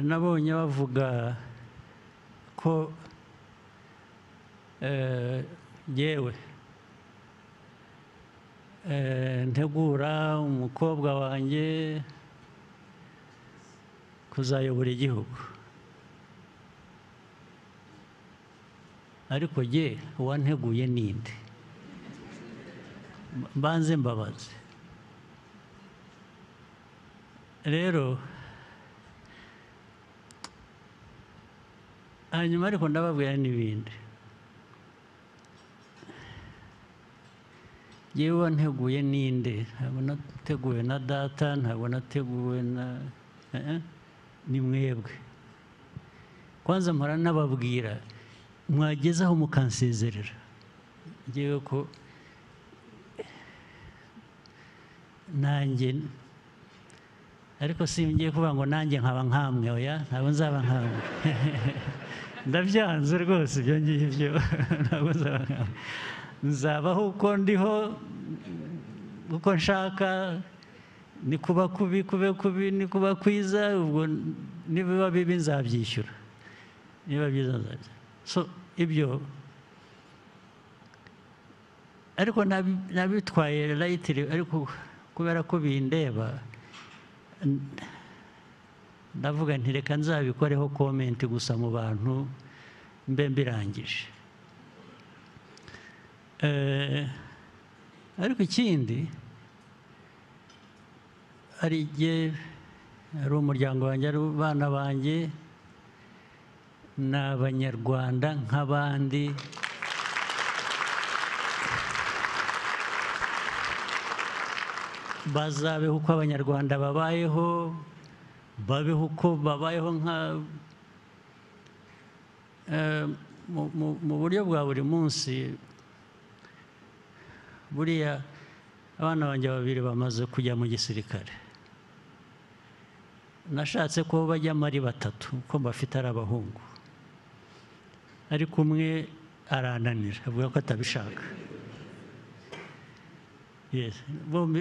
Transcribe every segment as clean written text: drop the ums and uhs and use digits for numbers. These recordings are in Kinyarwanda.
nabonye bavuga ko yewe ntegura umukobwa wanjye kuzayobora igihugu ariko jye uwanteguye ninde mbanze mbabaze rero hanyuma ariko ndababwira n'ibindi yewe wanteguye ninde ntabwo nateguwe na data ntabwo nateguwe na ni mwebwe kwanza mpora nababwira mwagezaho mukansezerera ngewe ko nanjye ariko singiye kuvuga ngo nanjye nkaba nkamwe oya ntabwo nzaba nkamwe ndabyanze rwose ibyo ngibyo ntabwo nzaba nkamwe nzabaho uko ndiho uko nshaka ni kuba kubi kube kubi ni kuba kwiza ubwo nibiba bibi nzabyishyura niba byiza nzabyishyura so ibyo ariko nabitwaye layitiri ariko kubera ko bindeba ndavuga nti reka nzabikoreho komenti gusa mu bantu mbe mbirangije ariko ikindi hari igihe ari umuryango wanjye ari abana banjye ni abanyarwanda nk'abandi bazabeho uko abanyarwanda babayeho babeho uko babayeho nka mu buryo bwa buri munsi buriya abana banjye babiri bamaze kujya mu gisirikare nashatse ko bajyamo ari batatu kuko bafite ari abahungu ariko umwe arananira avuga ko atabishaka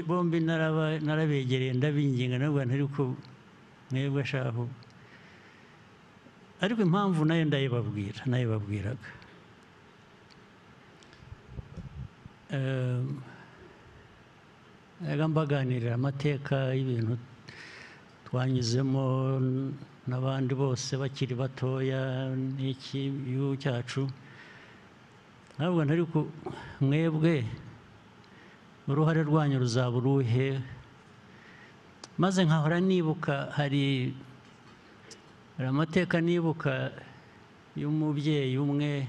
bombi narabegereye ndabinginga nabwo ariko mwebwe ashaka ariko impamvu nayo ndayibabwiraga mbaganirira amateka y'ibintu twanyuzemo n'abandi bose bakiri batoya n'iki gihugu cyacu ntabwo ariko mwebwe uruhare rwanyu ruzaba uruhe maze nkahora nibuka hari amateka nibuka y'umubyeyi umwe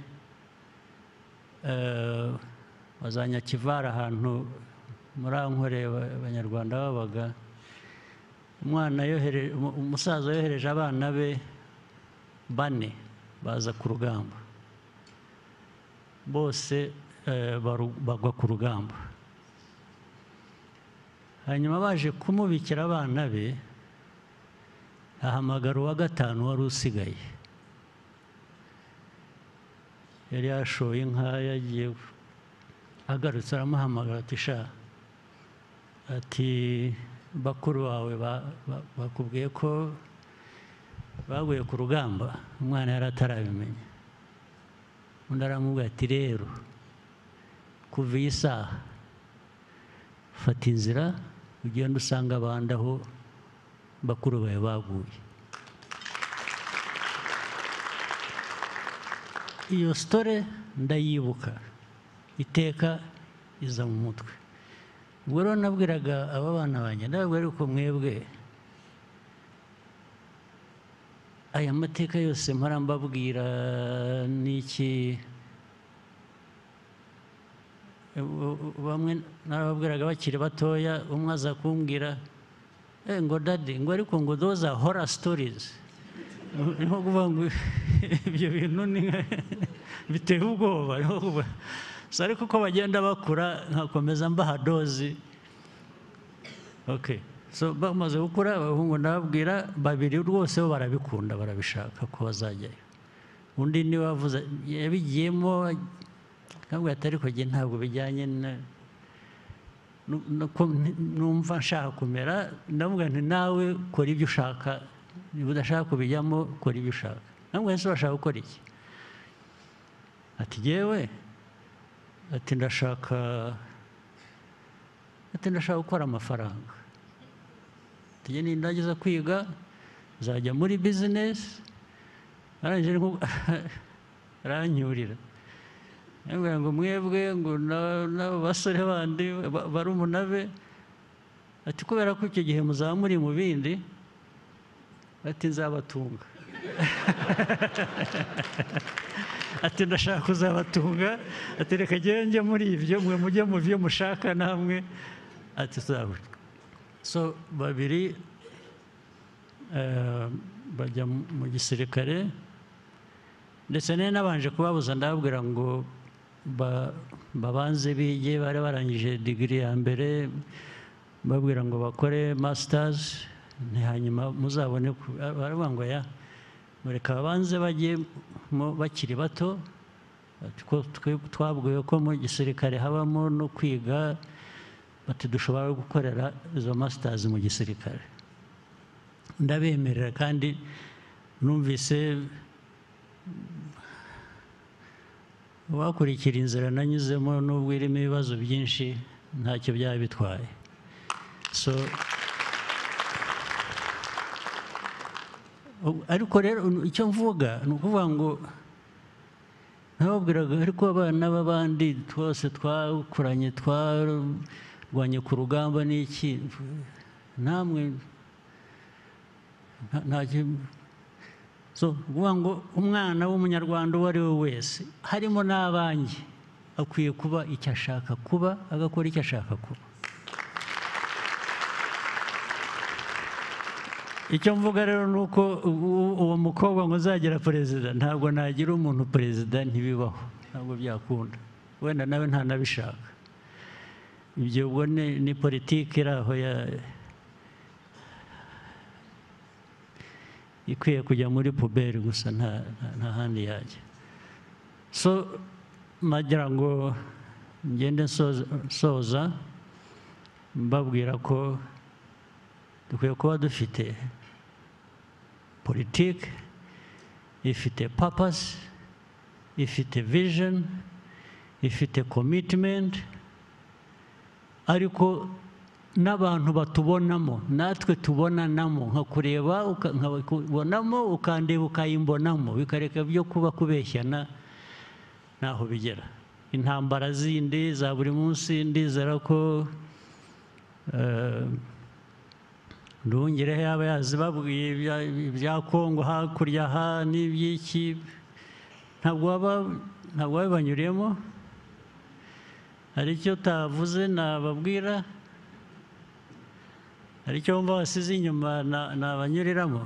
wazanyakivara ahantu muri ankore abanyarwanda babaga umusaza yohereje abana be 4 baza ku rugamba bose bagwa ku rugamba hanyuma baje kumubikira abana be ahamagara uwa 5 wari usigaye yari yashoye inka yagiye agarutse aramuhamagara ati sha ati bakuru bawe bakubwiye ko baguye ku rugamba umwana yari atarabimenya undi aramubwira ati rero kuva iyi saha fata inzira ugenda usanga abandi aho bakuru bawe baguye iyo sitore ndayibuka iteka iza mu mutwe ubwo rero nabwiraga aba bana banjye ndababwira ko mwebwe aya mateka yose mpora mbabwira n'iki bamwe narababwiraga bakiri batoya umwe aza kumbwira ngo dadi ngo ariko ngo those are horror stories niho kuvuga ngo ibyo bintu biteye ubwoba ariko uko bagenda bakura nkakomeza mbaha dozi so bamaze gukura abahungu ndababwira 2 rwose bo barabikunda barabishaka ko bazajyayo undi niwe wavuze yabigiyemo ntabwo atari ko gihe ntabwo bijyanye numva nshaka kumera ndavuga nti nawe kora ibyo ushaka niba udashaka kubijyamo ukora ibyo ushaka. Namwe se urashaka gukora iki? Ati jyewe ati ndashaka gukora amafaranga. Ati nindagiza kwiga nzajya muri business. Arangije aranyurira. Yambwira ngo mwebwe ngo n'abasore bandi barumuna be ati kubera ko icyo gihe muzaba muri mu bindi ati nzabatunga. Ati ndashaka kuzabatunga ati reka njye muri ibyo mwe mujye mu byo mushaka namwe ati tuzabura. So babiri bajya mu gisirikare ndetse nabanje kubabuza ndababwira ngo babanze bige. Bari barangije digiri ya mbere babwira ngo bakore masters hanyuma muzabone. Baravuga ngo ya mureka babanze bajye bakiri bato. Twabwiwe ko mu gisirikare habamo no kwiga bati dushobora gukorera izo masters mu gisirikare. Ndabemerera kandi numvise wakurikira inzira nanyuzemo n'ubwo irimo ibibazo byinshi ntacyo byaba bitwaye. So ariko rero icyo mvuga ni ukuvuga ngo nababwiraga ariko abana b'abandi twose twakuranye twarwanye ku rugamba n'iki namwe so kuvuga ngo umwana w'umunyarwanda uwo ari we wese harimo n'abanjye akwiye kuba icyo ashaka kuba agakora icyo ashaka kuba. Icyo mvuga rero ni uko uwo mukobwa ngo uzagira perezida ntabwo nagira umuntu perezida ntibibaho ntabwo byakunda wenda nawe ntanabishaka. Ibyo ubwo ni politiki iri aho ikwiye kujya muri puberi gusa nta handi yajya. So nagira ngo ngende soza mbabwira ko dukwiye kuba dufite politiki ifite purpose, ifite vision, ifite commitment, ariko n'abantu batubonamo natwe tubonanamo nka kureba ukabonamo ukandeba ukayimbonamo bikareka byo kuba kubeshyana ntaho bigera. Intambara zindi za buri munsi ndizera ko Nduhungirehe yaba yazibabwiye ibya Kongo hakurya aha n'iby'iki ntabwo wabibanyuriyemo. Hari icyo utavuze nababwira, hari icyo wumva wasize inyuma nabanyuriramo.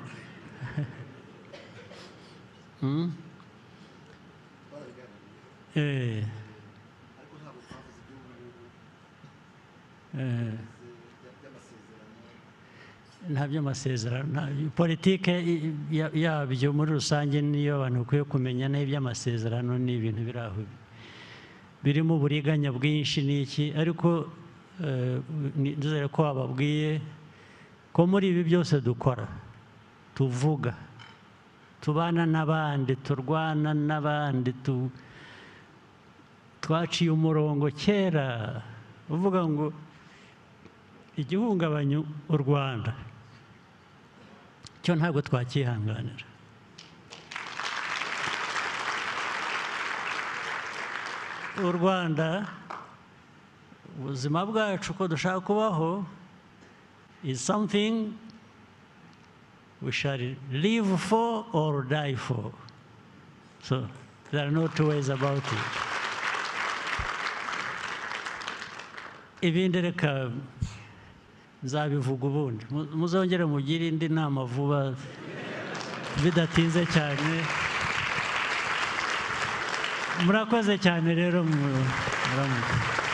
Nta by'amasezerano politike yabyo muri rusange niyo abantu bakwiye kumenya n'iby'amasezerano ni ibintu biri aho birimo uburiganya bwinshi n'iki, ariko ndizere ko wababwiye ko muri ibi byose dukora tuvuga tubana n'abandi turwana n'abandi twaciye umurongo kera uvuga ngo igihungabanya u Rwanda cyo ntabwo twakihanganira. U Rwanda ubuzima bwacu ko dushaka kubaho is something we shall live for or die for. So there are no two ways about it. Ibindi reka nzabivuga ubundi muzongere mugire indi nama vuba bidatinze cyane. Murakoze cyane rero muramuka.